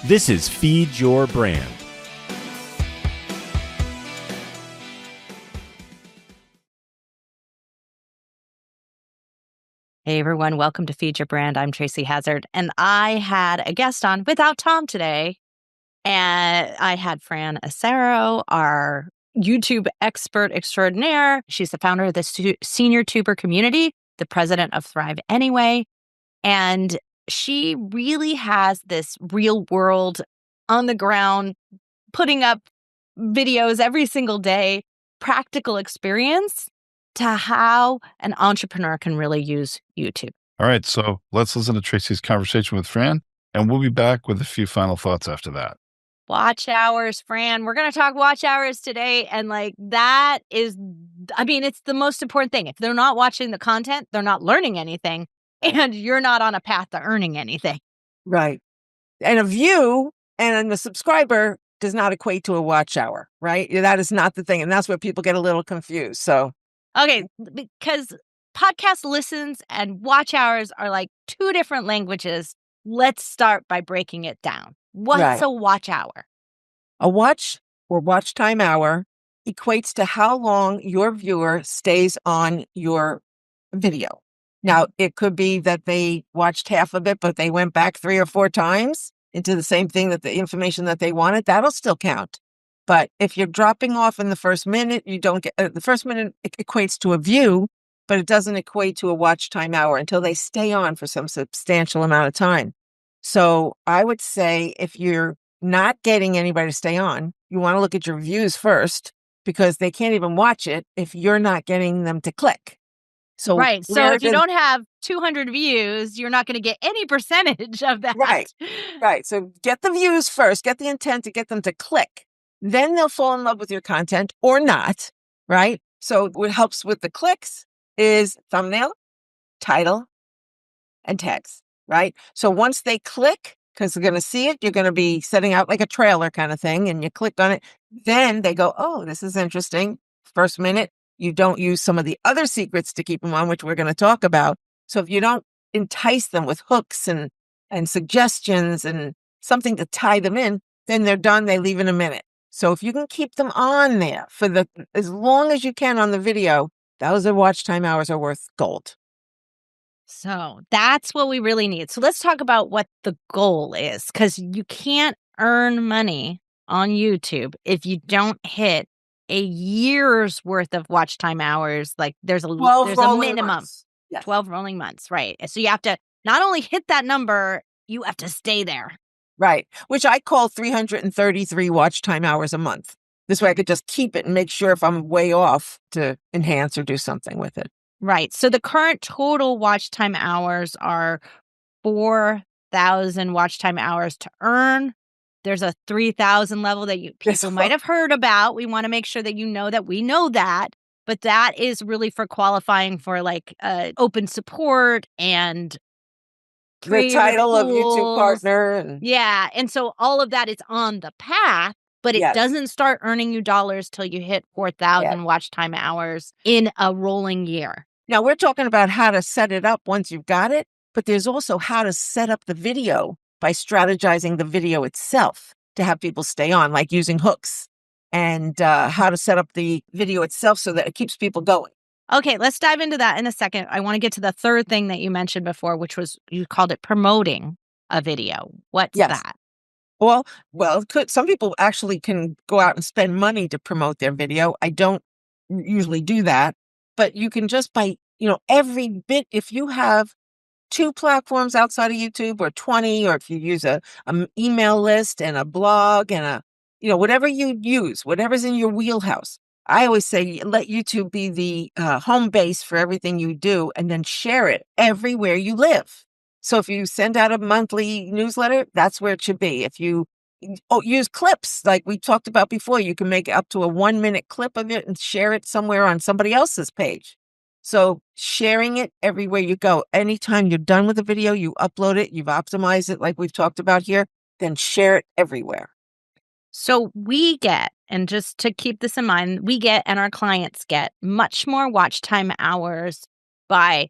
This is Feed Your Brand. Hey everyone, welcome to Feed Your Brand. I'm Tracy Hazard, and I had a guest on without Tom today. And I had Fran Asaro, our YouTube expert extraordinaire. She's the founder of the Senior Tuber Community, the president of Thrive Anyway. And she really has this real world, on the ground, putting up videos every single day, practical experience to how an entrepreneur can really use YouTube. All right, so let's listen to Tracy's conversation with Fran, and we'll be back with a few final thoughts after that. Watch hours, Fran. We're going to talk watch hours today. And that is, it's the most important thing. If they're not watching the content, they're not learning anything, and you're not on a path to earning anything. Right. And a view and a subscriber does not equate to a watch hour, right? That is not the thing. And that's where people get a little confused. So, okay, because podcast listens and watch hours are like two different languages. Let's start by breaking it down. What's a watch hour? A watch or watch time hour equates to how long your viewer stays on your video. Now, it could be that they watched half of it, but they went back 3 or 4 times into the same thing, that the information that they wanted, that'll still count. But if you're dropping off in the first minute, you don't get the first minute. It equates to a view, but it doesn't equate to a watch time hour until they stay on for some substantial amount of time. So I would say if you're not getting anybody to stay on, you want to look at your views first, because they can't even watch it if you're not getting them to click. So right. So if you don't have 200 views, you're not going to get any percentage of that. Right. So get the views first, get the intent to get them to click. Then they'll fall in love with your content or not, right? So what helps with the clicks is thumbnail, title, and tags, right? So once they click, because they're going to see it, you're going to be setting out like a trailer kind of thing, and you click on it. Then they go, oh, this is interesting. First minute, you don't use some of the other secrets to keep them on, which we're going to talk about. So if you don't entice them with hooks and suggestions and something to tie them in, then they're done. They leave in a minute. So if you can keep them on there for as long as you can on the video, those watch time hours are worth gold. So that's what we really need. So let's talk about what the goal is, because you can't earn money on YouTube if you don't hit a year's worth of watch time hours. Like there's a minimum, months. Yes. 12 rolling months, right? So you have to not only hit that number, you have to stay there. Right, which I call 333 watch time hours a month. This way I could just keep it and make sure if I'm way off to enhance or do something with it. Right. So the current total watch time hours are 4,000 watch time hours to earn. There's a 3,000 level that people might have heard about. We want to make sure that you know that we know that. But that is really for qualifying for open support and the title of YouTube partner. Yeah. And so all of that is on the path, but it doesn't start earning you dollars till you hit 4,000 watch time hours in a rolling year. Now, we're talking about how to set it up once you've got it, but there's also how to set up the video by strategizing the video itself to have people stay on, like using hooks, and how to set up the video itself so that it keeps people going. Okay, let's dive into that in a second. I want to get to the third thing that you mentioned before, which was, you called it promoting a video. What's that? Well, some people actually can go out and spend money to promote their video. I don't usually do that, but you can just by, every bit, if you have 2 platforms outside of YouTube or 20, or if you use a email list and a blog and whatever you use, whatever's in your wheelhouse. I always say, let YouTube be the home base for everything you do, and then share it everywhere you live. So if you send out a monthly newsletter, that's where it should be. If you use clips, like we talked about before, you can make up to a 1-minute clip of it and share it somewhere on somebody else's page. So sharing it everywhere you go. Anytime you're done with a video, you upload it, you've optimized it like we've talked about here, then share it everywhere. So we get, and just to keep this in mind, we get and our clients get much more watch time hours by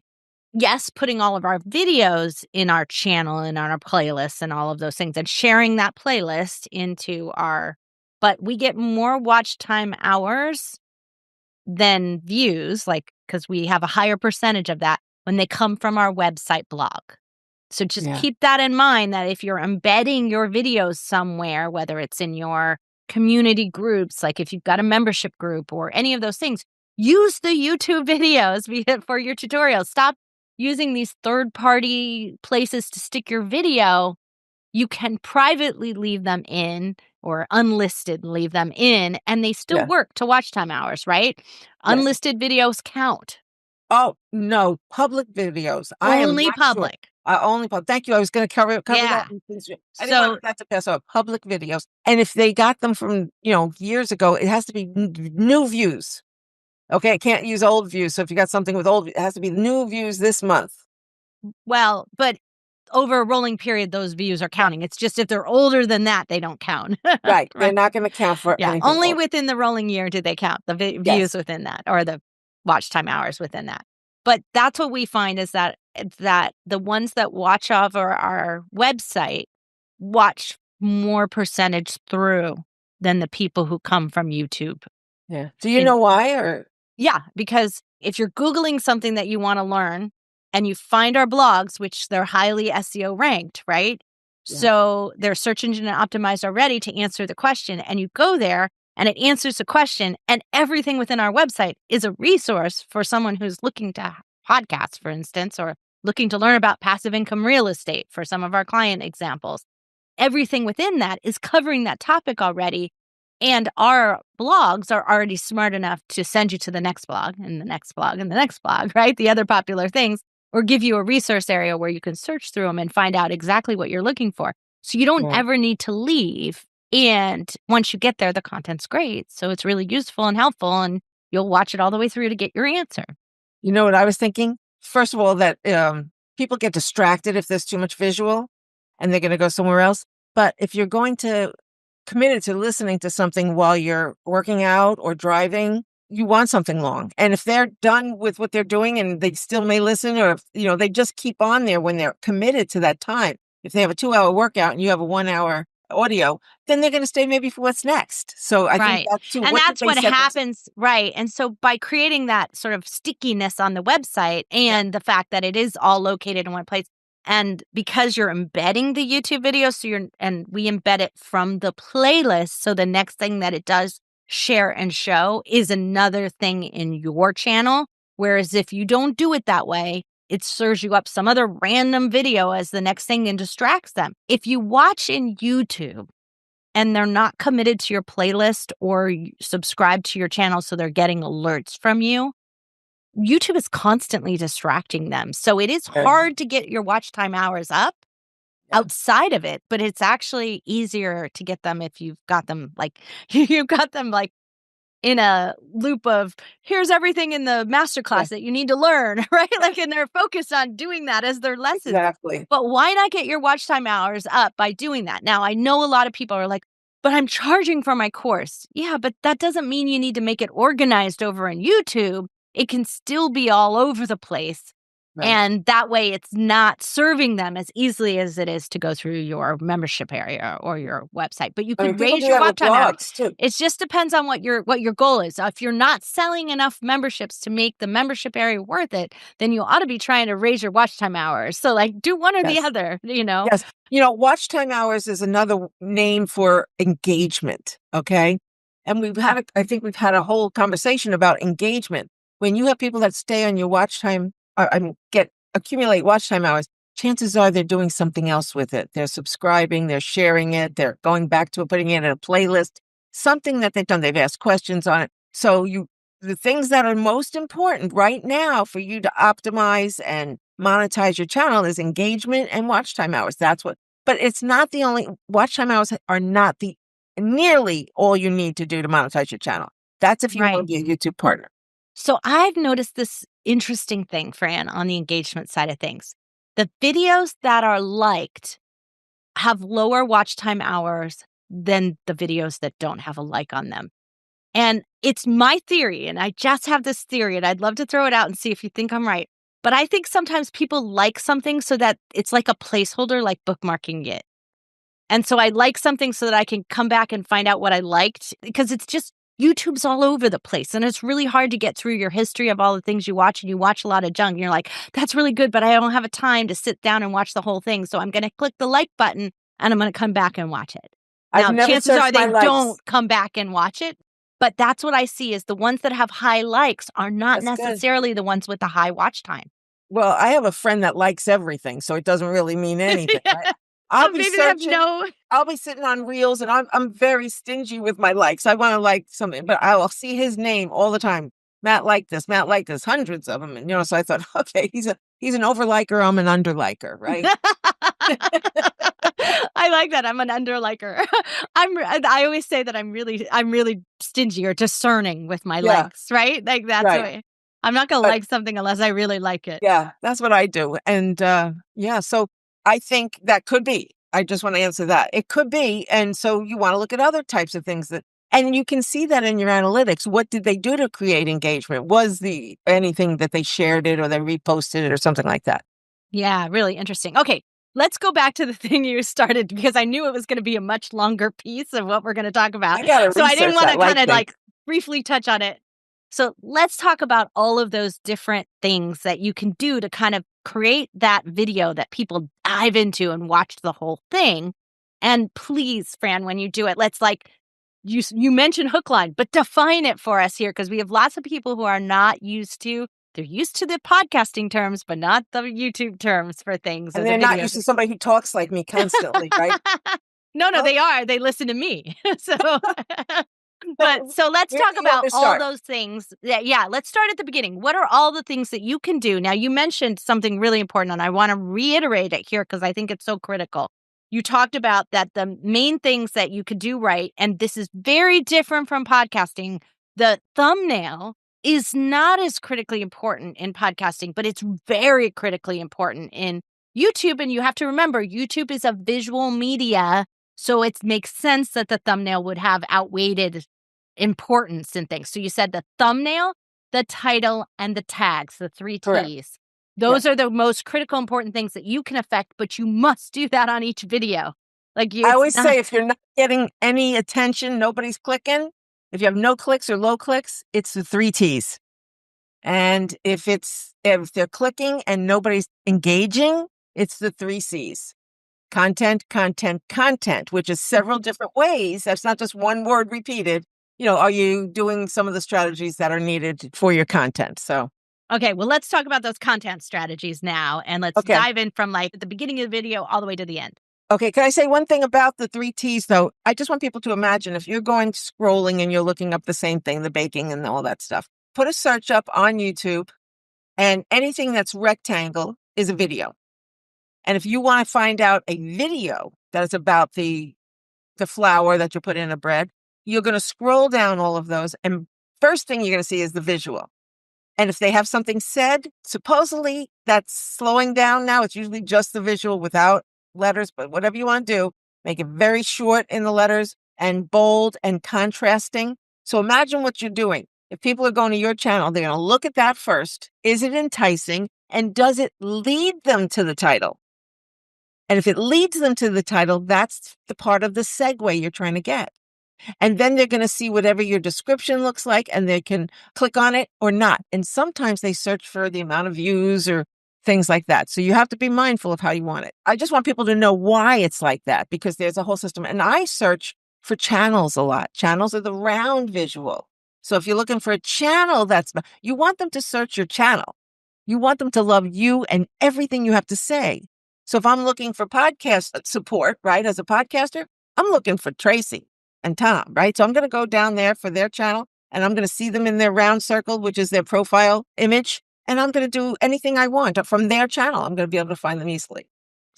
yes, putting all of our videos in our channel and on our playlists and all of those things and sharing that playlist into but we get more watch time hours than views, like, because we have a higher percentage of that when they come from our website blog. So just Yeah. keep that in mind, that if you're embedding your videos somewhere, whether it's in your community groups, like if you've got a membership group or any of those things, use the YouTube videos for your tutorials. Stop using these third-party places to stick your video. You can privately leave them in or unlisted leave them in, and they still Yeah. work to watch time hours, right? Yes. Unlisted videos count. Oh, no, public videos. I am Only not sure. public. Only public. Thank you. I was going to cover Yeah. that. I didn't So want that to pass off. Public videos. And if they got them from, years ago, it has to be new views. Okay, I can't use old views. So if you got something with old, it has to be new views this month. Well, but over a rolling period, those views are counting. It's just if they're older than that, they don't count. Right. They're Right. not going to count for Yeah. anything Only old. within the rolling year do they count, the views Yes. within that, or the watch time hours within that. But that's what we find is that the ones that watch over our website watch more percentage through than the people who come from YouTube. Yeah. Do you know why? Or Yeah, because if you're Googling something that you want to learn and you find our blogs, which they're highly SEO ranked, right? Yeah. So they're search engine optimized already to answer the question. And you go there and it answers the question. And everything within our website is a resource for someone who's looking to podcast, for instance, or looking to learn about passive income real estate for some of our client examples. Everything within that is covering that topic already. And our blogs are already smart enough to send you to the next blog and the next blog and the next blog, right? The other popular things, or give you a resource area where you can search through them and find out exactly what you're looking for. So you don't Right. ever need to leave. And once you get there, the content's great. So it's really useful and helpful, and you'll watch it all the way through to get your answer. You know what I was thinking? First of all, that people get distracted if there's too much visual and they're going to go somewhere else. But if you're going to committed to listening to something while you're working out or driving, you want something long. And if they're done with what they're doing and they still may listen, or if, they just keep on there when they're committed to that time. If they have a 2-hour workout and you have a 1-hour audio, then they're going to stay maybe for what's next. So I think Right. that's too. And that's what happens. Right. And so by creating that sort of stickiness on the website and the fact that it is all located in one place, and because you're embedding the YouTube video, and we embed it from the playlist. So the next thing that it does share and show is another thing in your channel. Whereas if you don't do it that way, it serves you up some other random video as the next thing and distracts them. If you watch in YouTube and they're not committed to your playlist or subscribe to your channel so they're getting alerts from you, YouTube is constantly distracting them. So it is hard to get your watch time hours up outside of it, but it's actually easier to get them if you've got them like in a loop of here's everything in the masterclass that you need to learn, right? Like, and they're focused on doing that as their lessons. Exactly. But why not get your watch time hours up by doing that? Now, I know a lot of people are like, but I'm charging for my course. Yeah, but that doesn't mean you need to make it organized over on YouTube. It can still be all over the place. Right. And that way it's not serving them as easily as it is to go through your membership area or your website. But you could raise your watch time hours. Too. It just depends on what your goal is. If you're not selling enough memberships to make the membership area worth it, then you ought to be trying to raise your watch time hours. So like do one or the other, Yes. Watch time hours is another name for engagement. Okay. And I think we've had a whole conversation about engagement. When you have people that stay on your watch time, accumulate watch time hours, chances are they're doing something else with it. They're subscribing, they're sharing it, they're going back to it, putting it in a playlist, something that they've done. They've asked questions on it. So the things that are most important right now for you to optimize and monetize your channel is engagement and watch time hours. But it's not the only. Watch time hours are not nearly all you need to do to monetize your channel. That's if you want to be a YouTube partner. So I've noticed this interesting thing, Fran, on the engagement side of things. The videos that are liked have lower watch time hours than the videos that don't have a like on them. And it's my theory, and I just have this theory, and I'd love to throw it out and see if you think I'm right. But I think sometimes people like something so that it's like a placeholder, like bookmarking it. And so I like something so that I can come back and find out what I liked, because it's just YouTube's all over the place. And it's really hard to get through your history of all the things you watch, and you watch a lot of junk. And you're like, that's really good, but I don't have a time to sit down and watch the whole thing. So I'm going to click the like button and I'm going to come back and watch it. Now, I've never chances are searched my they likes. don't come back and watch it. But that's what I see is the ones that have high likes are not That's good. necessarily the ones with the high watch time. Well, I have a friend that likes everything, so it doesn't really mean anything. Yeah. Right? I'll be Maybe they have searching. no. I'll be sitting on reels, and I'm very stingy with my likes. I want to like something, but I will see his name all the time. Matt liked this. Matt liked this. Hundreds of them, and so I thought, okay, he's an overliker. I'm an underliker, right? I like that. I'm an underliker. I always say that I'm really stingy or discerning with my Yeah. likes, right? Like that's Right. the way. I'm not going to But- like something unless I really like it. Yeah, that's what I do. And yeah, so I think that could be. I just want to answer that. It could be. And so you want to look at other types of things and you can see that in your analytics. What did they do to create engagement? Was anything that they shared it or they reposted it or something like that? Yeah, really interesting. Okay, let's go back to the thing you started, because I knew it was going to be a much longer piece of what we're going to talk about. I gotta So I didn't research want that to like kind of thing. like briefly touch on it. So let's talk about all of those different things that you can do to kind of create that video that people dive into and watch the whole thing. And please, Fran, when you do it, let's like you mentioned hook line, but define it for us here, because we have lots of people who are not used to. They're used to the podcasting terms, but not the YouTube terms for things. And as a they're not video. used to somebody who talks like me constantly, right? No, Well- they are. They listen to me. So, but so let's Where talk do you want about me to all start? those things. Yeah, let's start at the beginning. What are all the things that you can do? Now, you mentioned something really important, and I want to reiterate it here because I think it's so critical. You talked about that the main things that you could do right, and this is very different from podcasting. The thumbnail is not as critically important in podcasting, but it's very critically important in YouTube. And you have to remember, YouTube is a visual media, so it makes sense that the thumbnail would have outweighed importance in things. So you said the thumbnail, the title, and the tags, the 3 Correct. T's. Those are the most critical, important things that you can affect, but you must do that on each video. Like I always say, if you're not getting any attention, nobody's clicking. If you have no clicks or low clicks, it's the 3 T's. And if they're clicking and nobody's engaging, it's the 3 C's. Content, content, content, which is several different ways. That's not just one word repeated. Are you doing some of the strategies that are needed for your content? So, okay, well, let's talk about those content strategies now, and let's Okay. dive in from like the beginning of the video all the way to the end. okay, can I say one thing about the 3 T's though? I just want people to imagine if you're going scrolling and you're looking up the same thing, the baking and all that stuff, put a search up on YouTube, and anything that's rectangle is a video. And if you want to find out a video that is about the flour that you put in a bread, you're going to scroll down all of those. And first thing you're going to see is the visual. And if they have something said, supposedly that's slowing down now. It's usually just the visual without letters, but whatever you want to do, make it very short in the letters and bold and contrasting. So imagine what you're doing. If people are going to your channel, they're going to look at that first. Is it enticing? And does it lead them to the title? And if it leads them to the title, that's the part of the segue you're trying to get. And then they're going to see whatever your description looks like, and they can click on it or not. And sometimes they search for the amount of views or things like that. So you have to be mindful of how you want it. I just want people to know why it's like that, because there's a whole system. And I search for channels a lot. Channels are the round visual. So if you're looking for a channel, you want them to search your channel. You want them to love you and everything you have to say. So if I'm looking for podcast support, right, as a podcaster, I'm looking for Tracy and Tom, right? So I'm going to go down there for their channel, and I'm going to see them in their round circle, which is their profile image. And I'm going to do anything I want from their channel. I'm going to be able to find them easily.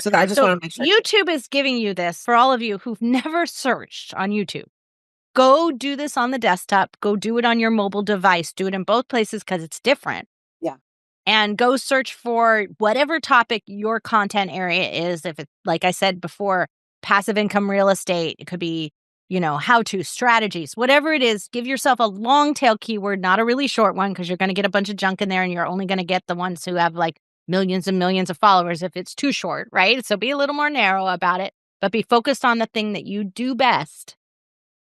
So I just want to make sure. YouTube is giving you this for all of you who've never searched on YouTube. Go do this on the desktop. Go do it on your mobile device. Do it in both places because it's different. Yeah. And go search for whatever topic your content area is. If it's, like I said before, passive income real estate, it could be how-to strategies, whatever it is, give yourself a long tail keyword, not a really short one, because you're going to get a bunch of junk in there and you're only going to get the ones who have like millions and millions of followers if it's too short, right? So be a little more narrow about it, but be focused on the thing that you do best.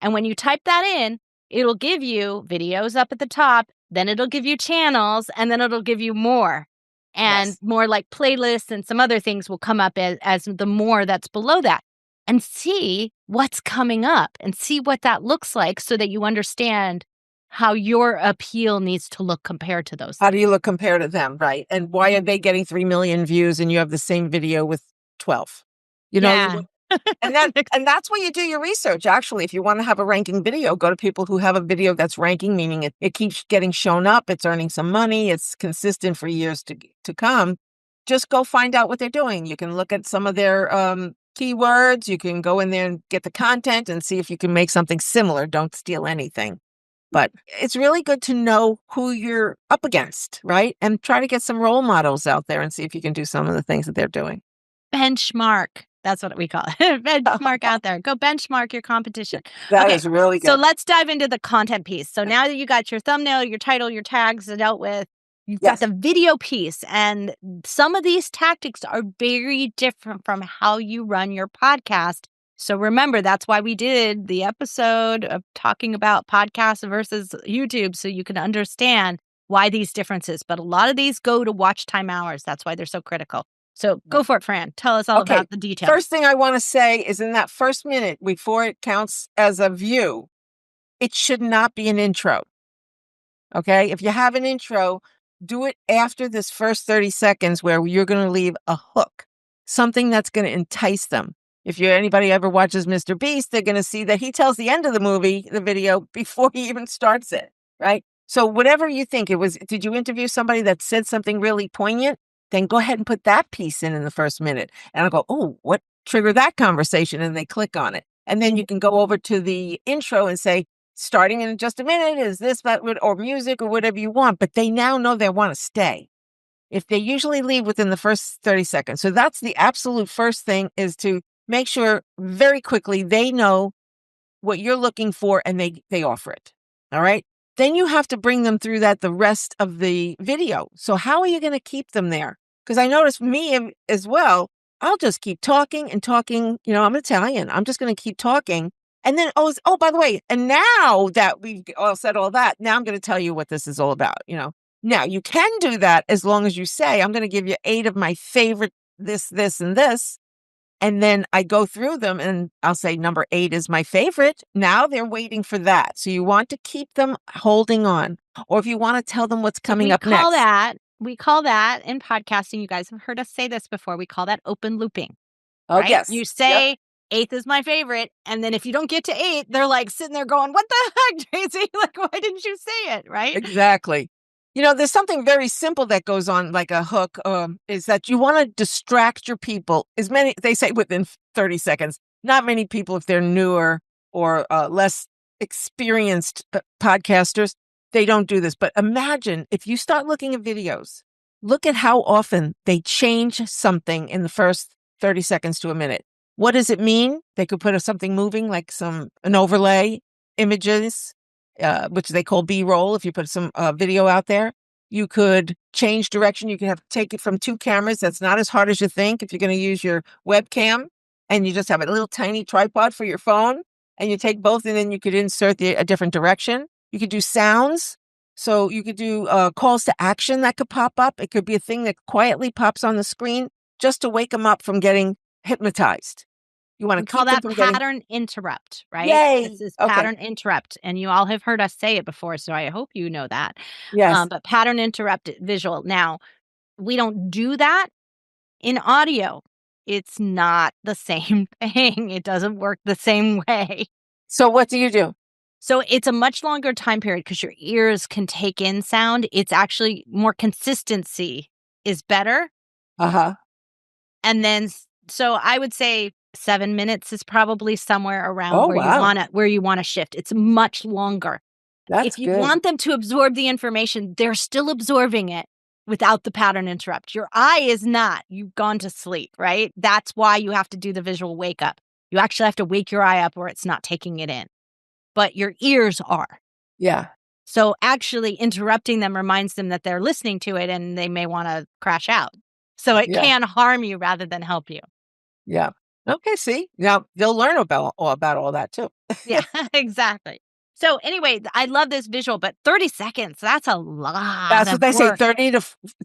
And when you type that in, it'll give you videos up at the top, then it'll give you channels, and then it'll give you more. And more like playlists and some other things will come up as the more that's below that. And see what's coming up and see what that looks like so that you understand how your appeal needs to look compared to those. How do you look compared to them, right? And why are they getting 3 million views and you have the same video with 12? Yeah. And that's where you do your research. Actually, if you want to have a ranking video, go to people who have a video that's ranking, meaning it keeps getting shown up, it's earning some money, it's consistent for years to come. Just go find out what they're doing. You can look at some of their keywords. You can go in there and get the content and see if you can make something similar. Don't steal anything. But it's really good to know who you're up against, right? And try to get some role models out there and see if you can do some of the things that they're doing. Benchmark. That's what we call it. Benchmark out there. Go benchmark your competition. That is really good. So let's dive into the content piece. So now that you got your thumbnail, your title, your tags dealt with, you've got the video piece. And some of these tactics are very different from how you run your podcast. So remember, that's why we did the episode of talking about podcasts versus YouTube, so you can understand why these differences. But a lot of these go to watch time hours. That's why they're so critical. So go for it, Fran. Tell us all about the details. First thing I want to say is in that first minute, before it counts as a view, it should not be an intro. Okay? If you have an intro, do it after this first 30 seconds where you're going to leave a hook, something that's going to entice them. If anybody ever watches Mr. Beast, they're going to see that he tells the end of the video, before he even starts it, right? So whatever you think did you interview somebody that said something really poignant? Then go ahead and put that piece in the first minute. And I'll go, oh, what triggered that conversation? And they click on it. And then you can go over to the intro and say, starting in just a minute, is this, that, or music or whatever you want. But they now know they want to stay. If they usually leave within the first 30 seconds. So that's the absolute first thing, is to make sure very quickly they know what you're looking for and they offer it. All right. Then you have to bring them through that the rest of the video. So how are you going to keep them there? Because I noticed me as well, I'll just keep talking and talking. I'm Italian. I'm just going to keep talking. And then, oh, by the way, and now that we've all said all that, now I'm going to tell you what this is all about. Now you can do that as long as you say, I'm going to give you 8 of my favorite this, and this. And then I go through them and I'll say number 8 is my favorite. Now they're waiting for that. So you want to keep them holding on. Or if you want to tell them what's coming up next. We call that in podcasting, you guys have heard us say this before, we call that open looping. Oh, right? yes. You say 8th is my favorite. And then if you don't get to 8, they're like sitting there going, what the heck, Tracy? Like, why didn't you say it? Right? Exactly. There's something very simple that goes on like a hook, is that you want to distract your people. They say within 30 seconds, not many people, if they're newer or less experienced podcasters, they don't do this. But imagine if you start looking at videos, look at how often they change something in the first 30 seconds to a minute. What does it mean? They could put something moving, like an overlay, images, which they call B-roll. If you put some video out there, you could change direction. You can take it from 2 cameras. That's not as hard as you think. If you're going to use your webcam and you just have a little tiny tripod for your phone and you take both, and then you could insert a different direction. You could do sounds. So you could do calls to action that could pop up. It could be a thing that quietly pops on the screen just to wake them up from getting hypnotized. You want to call that pattern interrupt, right? Yay. This is pattern interrupt. And you all have heard us say it before, so I hope you know that. Yes. But pattern interrupt visual. Now, we don't do that in audio. It's not the same thing. It doesn't work the same way. So what do you do? So it's a much longer time period because your ears can take in sound. It's actually more consistency is better. And then, so I would say 7 minutes is probably somewhere around where you want to shift. It's much longer. If you want them to absorb the information, they're still absorbing it without the pattern interrupt. Your eye is not. You've gone to sleep, right? That's why you have to do the visual wake up. You actually have to wake your eye up or it's not taking it in. But your ears are. Yeah. So actually interrupting them reminds them that they're listening to it and they may want to crash out. So it Yeah. can harm you rather than help you. Yeah. Okay, see? Now they'll learn about all that too. Yeah, exactly. So anyway, I love this visual, but 30 seconds, that's a lot That's what of they say, work. 30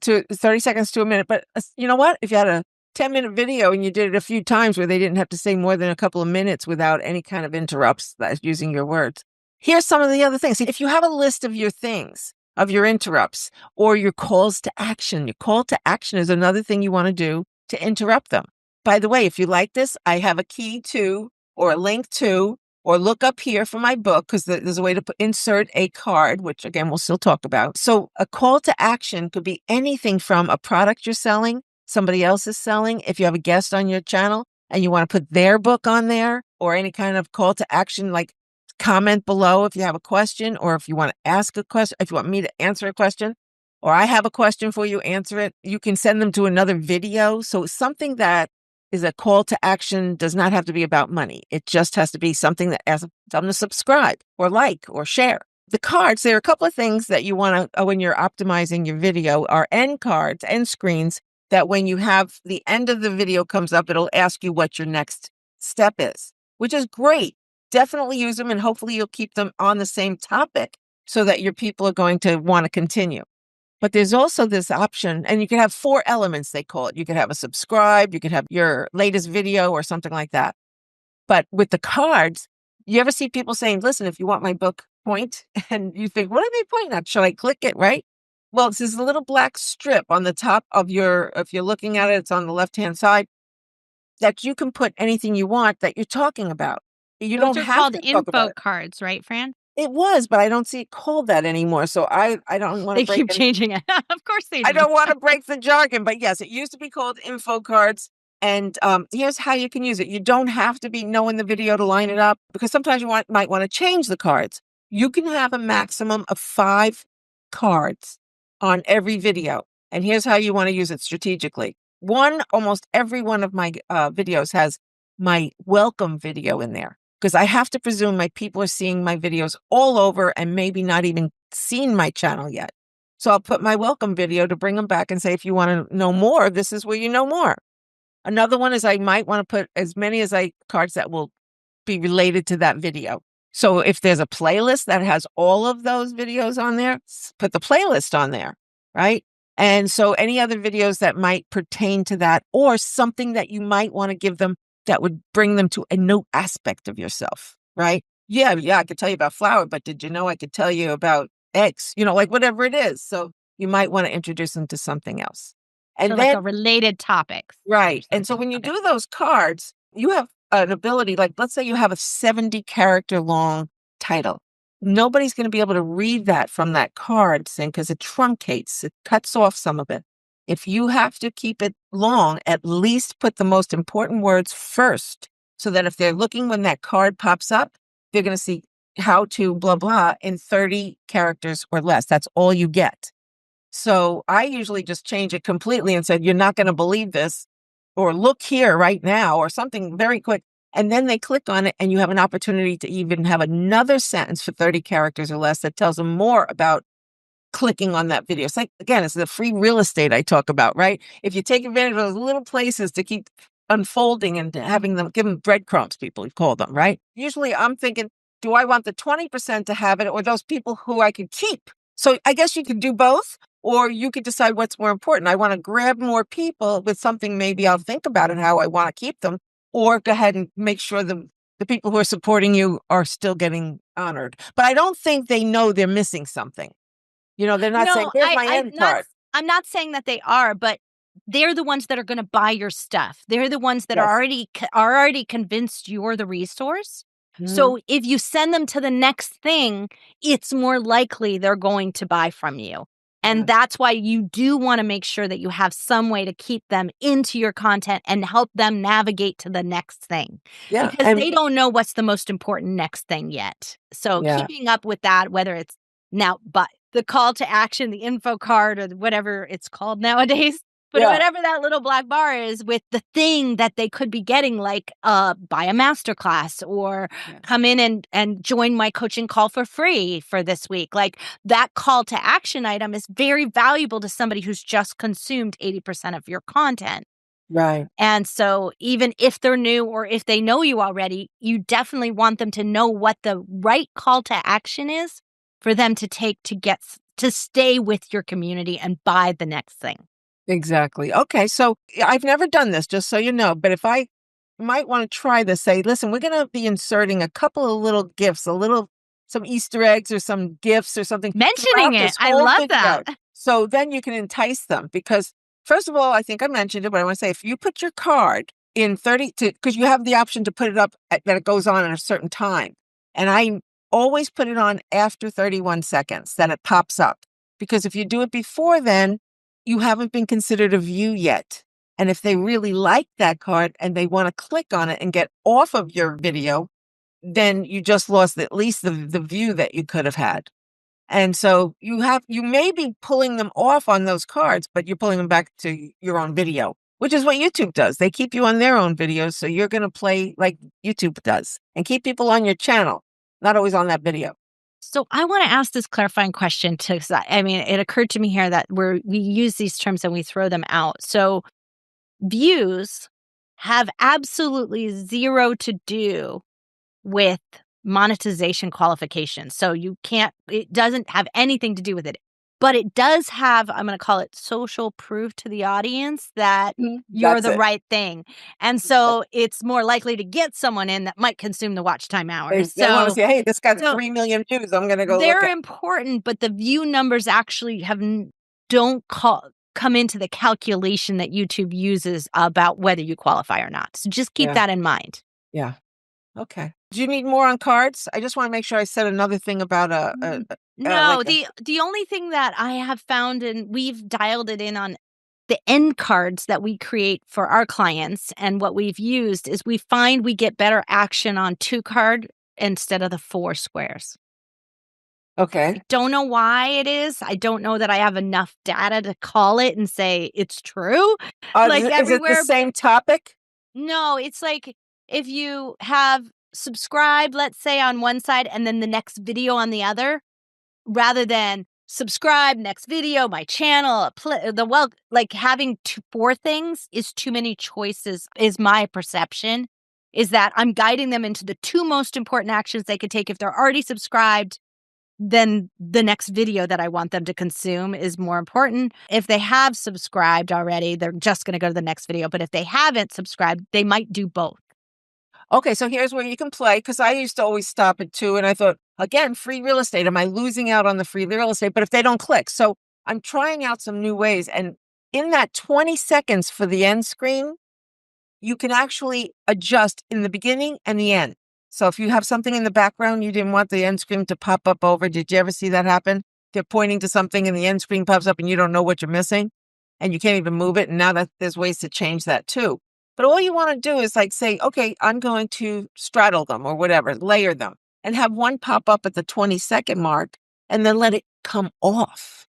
to 30 seconds to a minute. But you know what? If you had a 10-minute video and you did it a few times where they didn't have to say more than a couple of minutes without any kind of interrupts, that's using your words. Here's some of the other things. If you have a list of your things, of your interrupts or your calls to action, your call to action is another thing you want to do to interrupt them. By the way, if you like this, I have a key to or a link to or look up here for my book because there's a way to insert a card, which again, we'll still talk about. So a call to action could be anything from a product you're selling, somebody else is selling. If you have a guest on your channel and you want to put their book on there or any kind of call to action, like comment below if you have a question or if you want to ask a question, if you want me to answer a question or I have a question for you, answer it. You can send them to another video. So something that is a call to action does not have to be about money. It just has to be something that asks them to subscribe or like or share. The cards, there are a couple of things that you want to, when you're optimizing your video, are end cards, end screens, that when you have the end of the video comes up, it'll ask you what your next step is, which is great. Definitely use them and hopefully you'll keep them on the same topic so that your people are going to want to continue. But there's also this option, and you can have 4 elements, they call it. You could have a subscribe, you could have your latest video or something like that. But with the cards, you ever see people saying, listen, if you want my book, point. And you think, what are they pointing at? Should I click it, right? Well, it's this little black strip on the top of if you're looking at it, it's on the left-hand side, that you can put anything you want that you're talking about. You Those don't are have called to talk about info it. cards, right, Fran? It was, but I don't see it called that anymore. So I don't want to They break keep changing it. Of course they I do. don't want to break the jargon, but yes, it used to be called info cards. And here's how you can use it. You don't have to be knowing the video to line it up because sometimes you might want to change the cards. You can have a maximum of 5 cards on every video. And here's how you want to use it strategically. Almost every one of my videos has my welcome video in there because I have to presume my people are seeing my videos all over and maybe not even seen my channel yet. So I'll put my welcome video to bring them back and say, if you want to know more, this is where you know more. Another one is I might want to put as many as cards that will be related to that video. So if there's a playlist that has all of those videos on there, put the playlist on there, right? And so any other videos that might pertain to that or something that you might want to give them that would bring them to a new aspect of yourself, right? Yeah, I could tell you about flour, but did you know I could tell you about eggs? Like whatever it is. So you might want to introduce them to something else. And So then like a related topic. right. And so when you do those cards, you have an ability, like let's say you have a 70 character long title. Nobody's going to be able to read that from that card thing because it truncates, it cuts off some of it. If you have to keep it long, at least put the most important words first so that if they're looking when that card pops up, they're going to see how to blah, blah in 30 characters or less. That's all you get. So I usually just change it completely and said, you're not going to believe this, or look here right now, or something very quick. And then they click on it and you have an opportunity to even have another sentence for 30 characters or less that tells them more about clicking on that video. It's like, again, it's the free real estate I talk about, right? If you take advantage of those little places to keep unfolding and having them, give them breadcrumbs, people call them, right? Usually I'm thinking, do I want the 20% to have it or those people who I could keep? So I guess you could do both, or you could decide what's more important. I want to grab more people with something, maybe I'll think about it, how I want to keep them, or go ahead and make sure the people who are supporting you are still getting honored. But I don't think they know they're missing something. They're not saying, No, here's my end card. I'm not saying that they are, but they're the ones that are going to buy your stuff. They're the ones that Yes. are already convinced you're the resource. Mhm. So if you send them to the next thing, it's more likely they're going to buy from you. And Yeah. that's why you do want to make sure that you have some way to keep them into your content and help them navigate to the next thing. Yeah. Because And they don't know what's the most important next thing yet. So yeah. keeping up with that, whether it's now, but the call to action, the info card, or whatever it's called nowadays, But Yeah. whatever that little black bar is with the thing that they could be getting, like buy a masterclass or come in and join my coaching call for free for this week. Like that call to action item is very valuable to somebody who's just consumed 80% of your content. Right. And so even if they're new or if they know you already, you definitely want them to know what the right call to action is for them to take to stay with your community and buy the next thing. Exactly. Okay. So I've never done this, just so you know, but if I might want to try this, say, listen, we're going to be inserting a couple of little gifts, some Easter eggs or some gifts or something Mentioning throughout it. this I whole love video. that. So then you can entice them because, first of all, I think I mentioned it, but I want to say if you put your card in because you have the option to put it up that it goes on at a certain time. And I always put it on after 31 seconds, that it pops up. Because if you do it before then, you haven't been considered a view yet. And if they really like that card and they want to click on it and get off of your video, then you just lost at least the view that you could have had. And so you may be pulling them off on those cards, but you're pulling them back to your own video, which is what YouTube does. They keep you on their own videos. So you're going to play like YouTube does and keep people on your channel, not always on that video. So I want to ask this clarifying question I mean, it occurred to me here that we use these terms and we throw them out. So views have absolutely zero to do with monetization qualifications. So it doesn't have anything to do with it. But it does have, I'm going to call it social proof to the audience that you're the right thing. And so it's more likely to get someone in that might consume the watch time hours. They want to say, hey, this got 3 million views. I'm going to go look at it. They're important, but the view numbers actually don't come into the calculation that YouTube uses about whether you qualify or not. So just keep that in mind. Yeah. Okay. Do you need more on cards? I just want to make sure I said another thing about No, the only thing that I have found, and we've dialed it in on the end cards that we create for our clients, and what we've used is we find we get better action on 2 card instead of the 4 squares. Okay. I don't know why it is. I don't know that I have enough data to call it and say it's true. Is it the same topic? No, it's like if you have subscribed, let's say on one side, and then the next video on the other, rather than subscribe, next video, my channel, like having 4 things is too many choices, is my perception, is that I'm guiding them into the 2 most important actions they could take. If they're already subscribed, then the next video that I want them to consume is more important. If they have subscribed already, they're just going to go to the next video. But if they haven't subscribed, they might do both. Okay, so here's where you can play, because I used to always stop at 2, and I thought, again, free real estate. Am I losing out on the free real estate? But if they don't click. So I'm trying out some new ways. And in that 20 seconds for the end screen, you can actually adjust in the beginning and the end. So if you have something in the background you didn't want the end screen to pop up over, did you ever see that happen? They're pointing to something and the end screen pops up and you don't know what you're missing and you can't even move it. And now that there's ways to change that too. But all you want to do is like say, okay, I'm going to straddle them or whatever, layer them and have one pop up at the 20-second mark and then let it come off.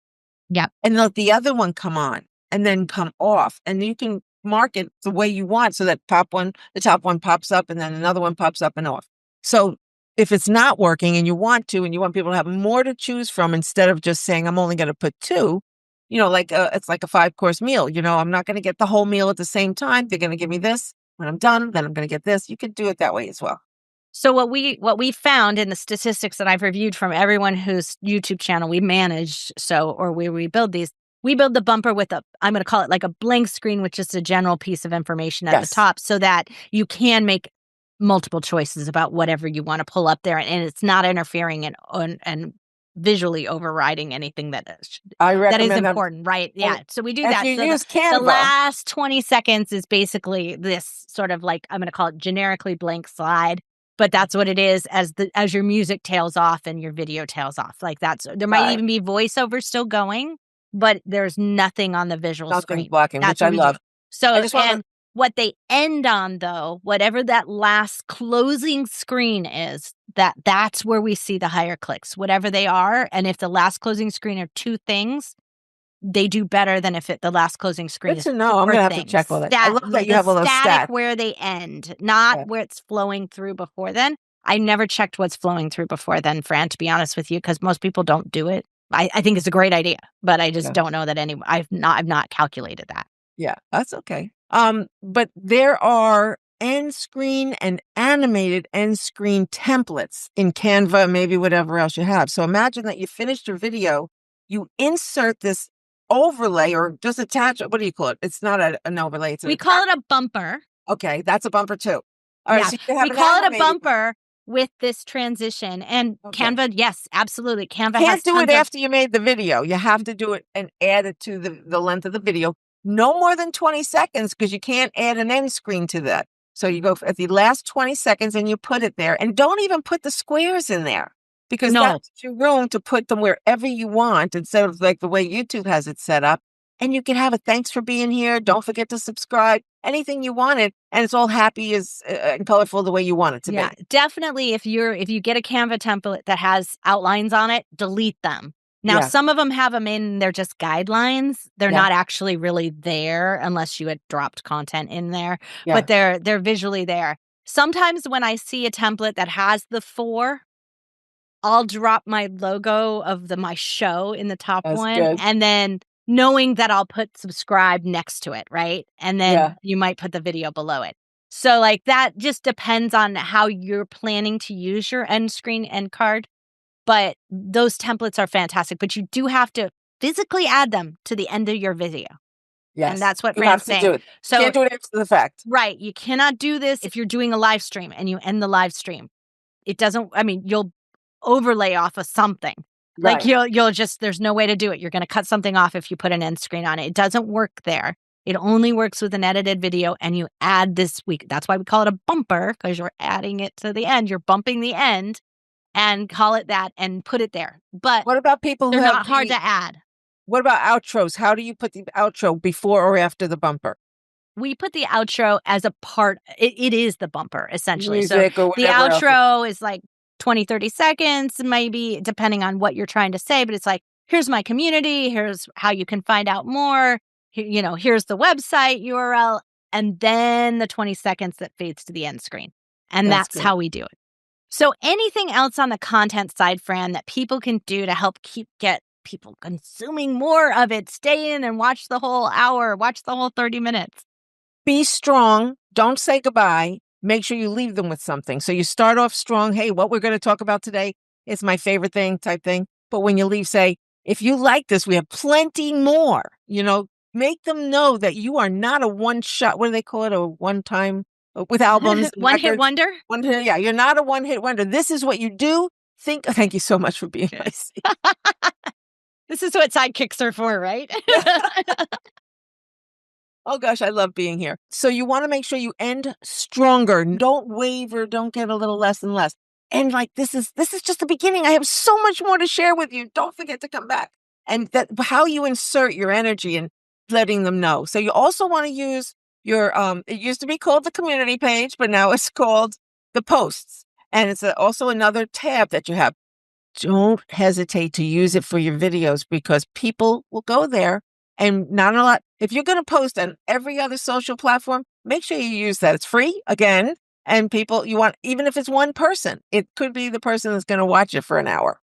Yep. And let the other one come on and then come off. And you can mark it the way you want so that the top one pops up and then another one pops up and off. So if it's not working and you want people to have more to choose from instead of just saying, I'm only going to put 2, like it's like a 5-course meal. I'm not going to get the whole meal at the same time. They're going to give me this when I'm done. Then I'm going to get this. You could do it that way as well. So what we found in the statistics that I've reviewed from everyone whose YouTube channel we manage, or we rebuild these, we build the bumper with I'm going to call it like a blank screen, which is a general piece of information at the top so that you can make multiple choices about whatever you want to pull up there. And it's not interfering and visually overriding anything that is important, right? Yeah. So we do that. You so use Canva. The last 20 seconds is basically this sort of like, I'm going to call it generically blank slide. But that's what it is as your music tails off and your video tails off. Like there might even be voiceover still going, but there's nothing on the visual screen. Blocking, that's which I love. So what they end on though, whatever that last closing screen is, that's where we see the higher clicks, whatever they are. And if the last closing screen are 2 things, they do better than if the last closing screen Good is to know. I'm four going to have to things. check all that. I love that you The have all those static stats. where they end, not Yeah. where it's flowing through before then. I never checked what's flowing through before then, Fran, to be honest with you, because most people don't do it. I think it's a great idea, but I just Yeah. don't know that I've not calculated that. Yeah, that's okay. But there are end screen and animated end screen templates in Canva, maybe whatever else you have. So imagine that you finished your video, you insert this overlay or just attach, what do you call it? It's not an overlay. It's We call it a bumper. Okay, that's a bumper too. All right, Yeah, so you can have we an call it a animated- bumper with this transition. And Okay. Canva, yes, absolutely. Canva Can't has do tons it of after you made the video. You have to do it and add it to the length of the video. No more than 20 seconds because you can't add an end screen to that. So you go at the last 20 seconds and you put it there. And don't even put the squares in there because No. that's your room to put them wherever you want instead of like the way YouTube has it set up. And you can have a thanks for being here. Don't forget to subscribe. Anything you wanted, and it's all happy as and colorful the way you want it to Yeah, be. definitely. If you get a Canva template that has outlines on it, delete them. Now, Yeah. some of them have them in, they're just guidelines. They're Yeah. not actually really there unless you had dropped content in there, Yeah. but they're visually there. Sometimes when I see a template that has the 4, I'll drop my logo of my show in the top That's one, good. and then knowing that I'll put subscribe next to it, right? And then Yeah. you might put the video below it. So like that just depends on how you're planning to use your end screen end card. But those templates are fantastic, but you do have to physically add them to the end of your video. Yes. And that's what you Fran's have to saying. do it. So Can't do it after the fact. right, you cannot do this if you're doing a live stream and you end the live stream. It doesn't, I mean, you'll overlay off of something. Like Right. you'll just, there's no way to do it. You're going to cut something off if you put an end screen on it. It doesn't work there. It only works with an edited video, and you add this week. That's why we call it a bumper, because you're adding it to the end. You're bumping the end and call it that and put it there. But What about people who they're have not hard to add. What about outros? How do you put the outro before or after the bumper? We put the outro as a part. It is the bumper, essentially. Music so or the whatever else. outro is like 20, 30 seconds, maybe, depending on what you're trying to say. But it's like, here's my community. Here's how you can find out more. Here's the website URL. And then the 20 seconds that fades to the end screen. And That's that's good. how we do it. So anything else on the content side, Fran, that people can do to help get people consuming more of it, stay in and watch the whole hour, watch the whole 30 minutes? Be strong. Don't say goodbye. Make sure you leave them with something. So you start off strong. Hey, what we're going to talk about today is my favorite thing type thing. But when you leave, say, if you like this, we have plenty more. Make them know that you are not a one shot. What do they call it? A one time with albums. and One hit records. wonder? Yeah, you're not a one hit wonder. This is what you do. Thank you so much for being my seat. This is what sidekicks are for, right? Oh gosh, I love being here. So you want to make sure you end stronger. Don't waver. Don't get a little less and less. And like this is just the beginning. I have so much more to share with you. Don't forget to come back. And that how you insert your energy and letting them know. So you also want to use your it used to be called the community page, but now it's called the posts. And it's also another tab that you have. Don't hesitate to use it for your videos because people will go there and not a lot. If you're going to post on every other social platform, make sure you use that. It's free again. And people, you want, even if it's one person, it could be the person that's going to watch it for an hour.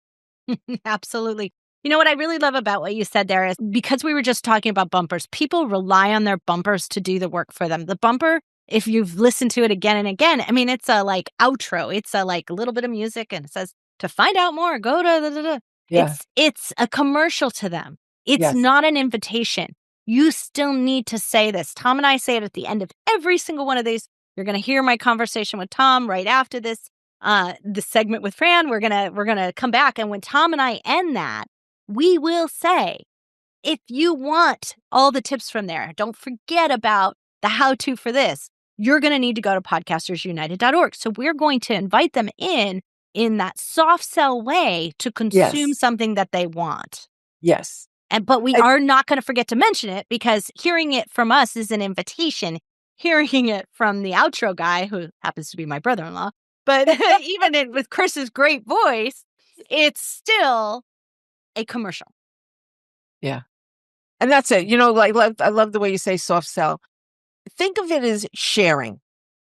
Absolutely. You know what I really love about what you said there is because we were just talking about bumpers, people rely on their bumpers to do the work for them. The bumper, if you've listened to it again and again, I mean, it's a like outro. It's a like little bit of music and it says, to find out more, go to the. Yeah. It's a commercial to them. It's Yes. not an invitation. You still need to say this. Tom and I say it at the end of every single one of these. You're going to hear my conversation with Tom right after this. The segment with Fran, we're gonna come back, and when Tom and I end that, we will say, if you want all the tips from there, don't forget about the how-to for this. You're going to need to go to podcastersunited.org. So we're going to invite them in that soft sell way to consume Yes. something that they want. Yes. But we are not going to forget to mention it because hearing it from us is an invitation. Hearing it from the outro guy, who happens to be my brother-in-law, but even with Chris's great voice, it's still a commercial. Yeah. And that's it. I love the way you say soft sell. Think of it as sharing.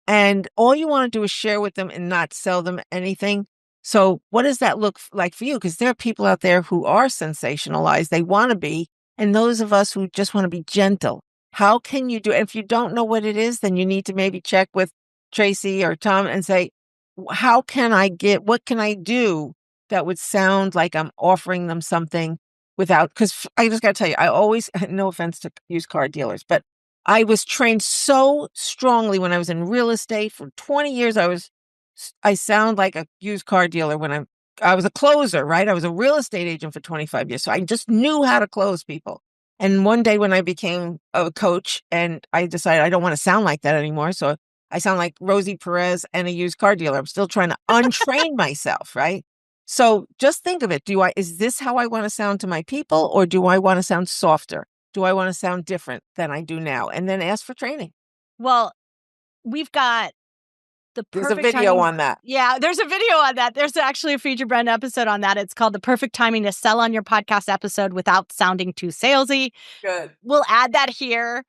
And all you want to do is share with them and not sell them anything. So what does that look like for you? Because there are people out there who are sensationalized. They want to be. And those of us who just want to be gentle. How can you do it? If you don't know what it is, then you need to maybe check with Tracy or Tom and say, what can I do that would sound like I'm offering them something without, because I just got to tell you, I always, no offense to used car dealers, but I was trained so strongly when I was in real estate for 20 years. I sound like a used car dealer when I was a closer, right? I was a real estate agent for 25 years. So I just knew how to close people. And one day when I became a coach and I decided I don't want to sound like that anymore. So I sound like Rosie Perez and a used car dealer. I'm still trying to untrain myself, right? So just think of it. Is this how I want to sound to my people, or do I want to sound softer? Do I want to sound different than I do now? And then ask for training. Well, we've got the There's perfect a video timing. on that. Yeah, there's a video on that. There's actually a Feed Your Brand episode on that. It's called The Perfect Timing to Sell on Your Podcast Episode Without Sounding Too Salesy. Good. We'll add that here.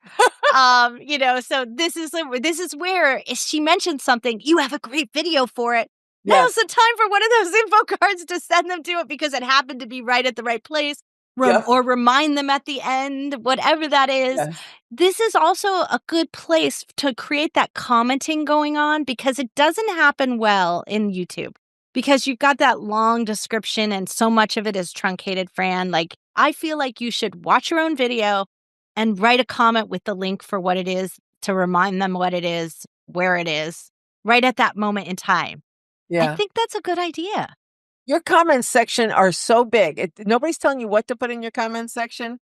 So this is where if she mentioned something, you have a great video for it. Now's the time for one of those info cards to send them to it because it happened to be right at the right place. Or remind them at the end, whatever that is. Yes. This is also a good place to create that commenting going on because it doesn't happen well in YouTube because you've got that long description and so much of it is truncated, Fran. Like, I feel like you should watch your own video and write a comment with the link for what it is to remind them what it is, where it is, right at that moment in time. Yeah. I think that's a good idea. Your comments section are so big. Nobody's telling you what to put in your comments section.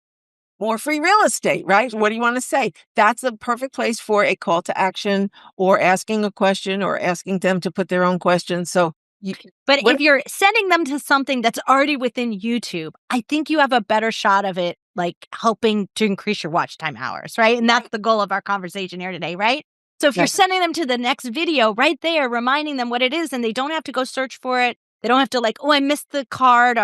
More free real estate, right? What do you want to say? That's a perfect place for a call to action or asking a question or asking them to put their own questions. So if you're sending them to something that's already within YouTube, I think you have a better shot of it, like helping to increase your watch time hours, right? And that's the goal of our conversation here today, right? So if you're sending them to the next video right there, reminding them what it is, and they don't have to go search for it. They don't have to I missed the card.